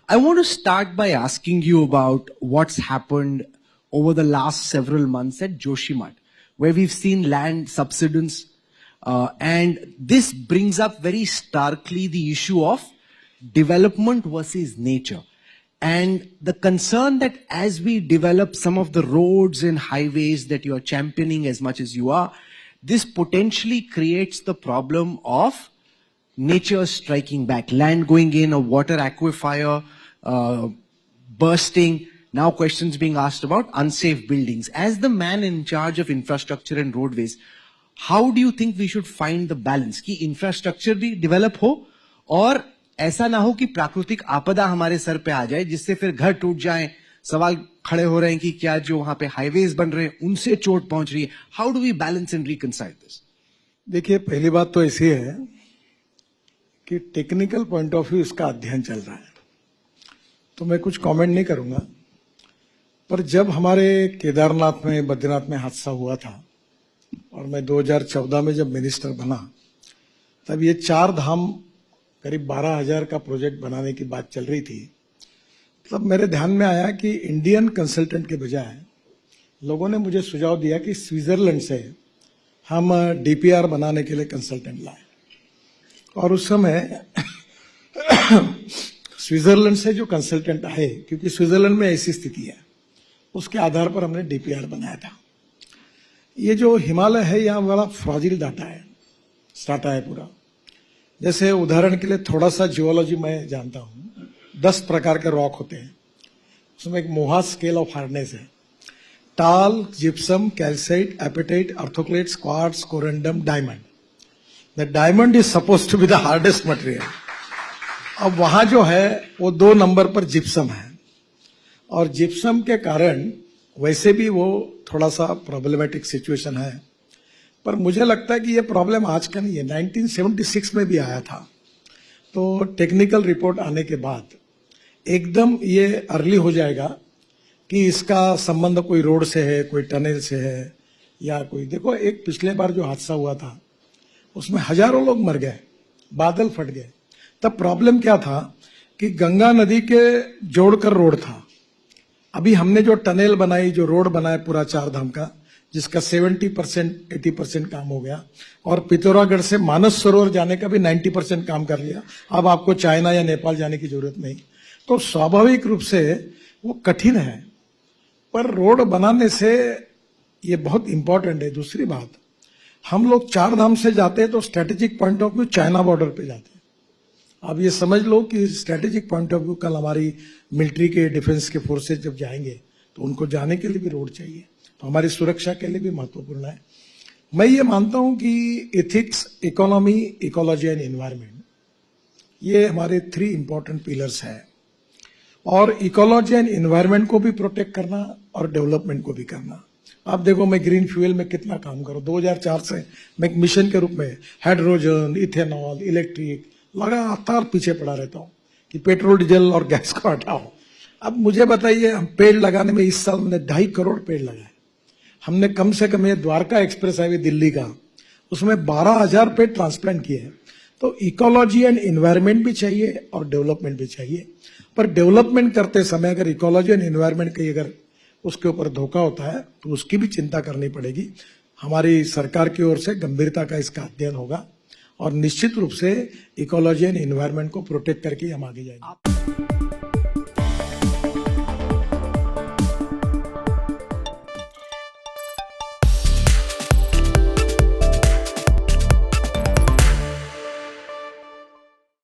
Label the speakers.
Speaker 1: I want to start by asking you about what's happened over the last several months at Joshimath, where we've seen land subsidence, and this brings up very starkly the issue of development versus nature. And the concern that as we develop some of the roads and highways that you are championing as much as you are, this potentially creates the problem of nature striking back, land going in, a water aquifer bursting. Now questions being asked about unsafe buildings. As the man in charge of infrastructure and roadways, how do you think we should find the balance कि infrastructure भी develop हो और ऐसा ना हो कि प्राकृतिक आपदा हमारे सर पे आ जाए जिससे फिर घर टूट जाए, सवाल खड़े हो रहे हैं कि क्या जो वहां पे हाईवेज बन रहे हैं उनसे चोट पहुंच रही है. How do we balance and reconcile this?
Speaker 2: देखिए, पहली बात तो ऐसी है कि टेक्निकल पॉइंट ऑफ व्यू इसका अध्ययन चल रहा है, तो मैं कुछ कमेंट नहीं करूंगा. पर जब हमारे केदारनाथ में, बद्रीनाथ में हादसा हुआ था और मैं 2014 में जब मिनिस्टर बना, तब ये 4 धाम करीब 12,000 का प्रोजेक्ट बनाने की बात चल रही थी. तब मेरे ध्यान में आया कि इंडियन कंसल्टेंट के बजाय लोगों ने मुझे सुझाव दिया कि स्विट्जरलैंड से हम डीपीआर बनाने के लिए कंसल्टेंट लाए. और उस समय स्विट्जरलैंड से जो कंसल्टेंट आए, क्योंकि स्विट्जरलैंड में ऐसी स्थिति है, उसके आधार पर हमने डीपीआर बनाया था. ये जो हिमालय है, यहाँ बड़ा फ्रॉजिल डाटा है, स्टाटा है पूरा. जैसे उदाहरण के लिए थोड़ा सा जियोलॉजी मैं जानता हूँ. 10 प्रकार के रॉक होते हैं, उसमें एक मोहा स्केल ऑफ हार्डनेस है. Talc, gypsum, calcite, apatite, orthoclase, quartz, corundum, diamond. The diamond is suppose to be the hardest material. अब वहां जो है वो 2 नंबर पर जिप्सम है, और जिप्सम के कारण वैसे भी वो थोड़ा सा प्रॉब्लमेटिक सिचुएशन है. पर मुझे लगता है कि ये प्रॉब्लम आज का नहीं है, 1976 में भी आया था. तो टेक्निकल रिपोर्ट आने के बाद एकदम ये अर्ली हो जाएगा कि इसका संबंध कोई रोड से है, कोई टनल से है, या कोई. देखो, एक पिछले बार जो हादसा हुआ था उसमें हजारों लोग मर गए, बादल फट गए. तब प्रॉब्लम क्या था कि गंगा नदी के जोड़कर रोड था. अभी हमने जो टनल बनाई, जो रोड बनाया पूरा 4 धाम का, जिसका 70% 80% काम हो गया, और पिथौरागढ़ से मानस सरोवर जाने का भी 90% काम कर लिया. अब आपको चाइना या नेपाल जाने की जरूरत नहीं. तो स्वाभाविक रूप से वो कठिन है, पर रोड बनाने से ये बहुत इंपॉर्टेंट है. दूसरी बात, हम लोग 4 धाम से जाते हैं तो strategic point of view China border पे जाते हैं. अब ये समझ लो कि स्ट्रेटेजिक पॉइंट ऑफ व्यू कल हमारी मिलिट्री के, डिफेंस के फोर्सेज जब जाएंगे तो उनको जाने के लिए भी रोड चाहिए, तो हमारी सुरक्षा के लिए भी महत्वपूर्ण है. मैं ये मानता हूं कि ethics, economy, ecology and environment, ये हमारे 3 इंपॉर्टेंट पिलर्स हैं. और इकोलॉजी एंड एनवायरनमेंट को भी प्रोटेक्ट करना और डेवलपमेंट को भी करना. आप देखो, मैं ग्रीन फ्यूल में कितना काम करूं. 2004 से मैं एक मिशन के रूप में हाइड्रोजन, इथेनॉल, इलेक्ट्रिक लगातार पीछे पड़ा रहता हूं कि पेट्रोल, डीजल और गैस को हटाओ. अब मुझे बताइए, हम पेड़ लगाने में इस साल हमने 2.5 करोड़ पेड़ लगाए. हमने कम से कम ये द्वारका एक्सप्रेस हाईवे दिल्ली का, उसमें 12,000 पेड़ ट्रांसप्लांट किए हैं. तो इकोलॉजी एंड एनवायरनमेंट भी चाहिए और डेवलपमेंट भी चाहिए. पर डेवलपमेंट करते समय अगर इकोलॉजी एंड एनवायरनमेंट की अगर उसके ऊपर धोखा होता है तो उसकी भी चिंता करनी पड़ेगी. हमारी सरकार की ओर से गंभीरता का इसका अध्ययन होगा और निश्चित रूप से इकोलॉजी एंड एनवायरनमेंट को प्रोटेक्ट करके हम आगे जाएंगे.